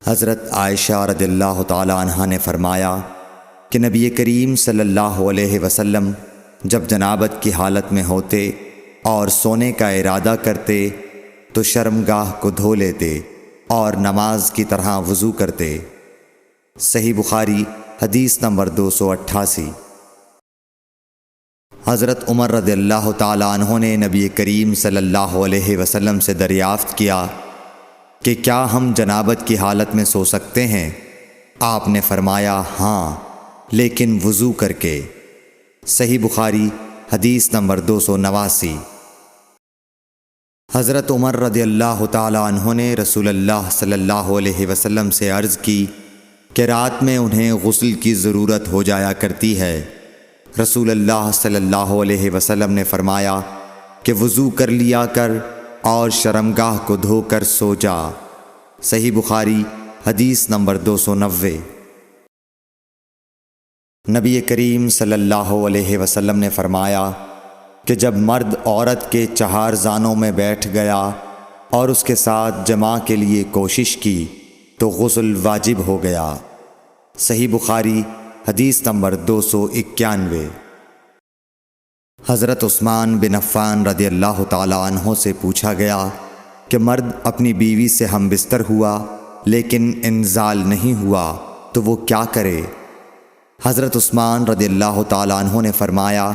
حضرت عائشہ رضی اللہ تعالی عنہا نے فرمایا کہ نبی کریم صلی اللہ علیہ وسلم جب جنابت کی حالت میں ہوتے اور سونے کا ارادہ کرتے تو شرمگاہ کو دھو لیتے اور نماز کی طرح وضو کرتے۔ صحیح بخاری حدیث نمبر 288۔ حضرت عمر رضی اللہ تعالی عنہ نے نبی کریم صلی اللہ علیہ وسلم سے دریافت کیا کہ کیا ہم جنابت کی حالت میں سو سکتے ہیں؟ آپ نے فرمایا ہاں، لیکن وضو کر کے۔ صحیح بخاری حدیث نمبر 289۔ حضرت عمر رضی اللہ تعالی عنہ نے رسول اللہ صلی اللہ علیہ وسلم سے عرض کی کہ رات میں انہیں غسل کی ضرورت ہو جایا کرتی ہے۔ رسول اللہ صلی اللہ علیہ وسلم نے فرمایا کہ وضو کر لیا کر اور شرمگاہ کو دھو کر سو جا۔ صحیح بخاری حدیث نمبر 290۔ نبی کریم صلی اللہ علیہ وسلم نے فرمایا کہ جب مرد عورت کے چہار زانوں میں بیٹھ گیا اور اس کے ساتھ جماع کے لیے کوشش کی تو غسل واجب ہو گیا۔ صحیح بخاری حدیث نمبر 291۔ حضرت عثمان بن عفان رضی اللہ تعالی عنہ سے پوچھا گیا کہ مرد اپنی بیوی سے ہم بستر ہوا لیکن انزال نہیں ہوا تو وہ کیا کرے؟ حضرت عثمان رضی اللہ تعالی عنہ نے فرمایا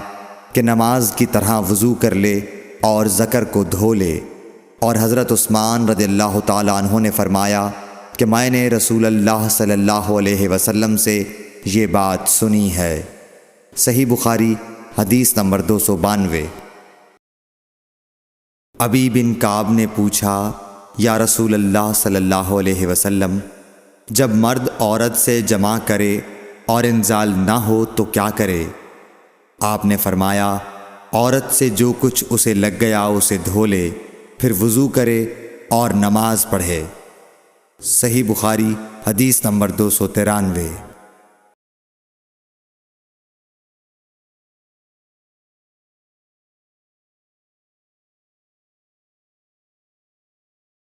کہ نماز کی طرح وضو کر لے اور ذکر کو دھو لے۔ اور حضرت عثمان رضی اللہ تعالی عنہ نے فرمایا کہ میں نے رسول اللہ صلی اللہ علیہ وسلم سے یہ بات سنی ہے۔ صحیح بخاری حدیث نمبر 292۔ ابی بن کعب نے پوچھا یا رسول اللہ صلی اللہ علیہ وسلم، جب مرد عورت سے جماع کرے اور انزال نہ ہو تو کیا کرے؟ آپ نے فرمایا عورت سے جو کچھ اسے لگ گیا اسے دھو لے، پھر وضو کرے اور نماز پڑھے۔ صحیح بخاری حدیث نمبر 293۔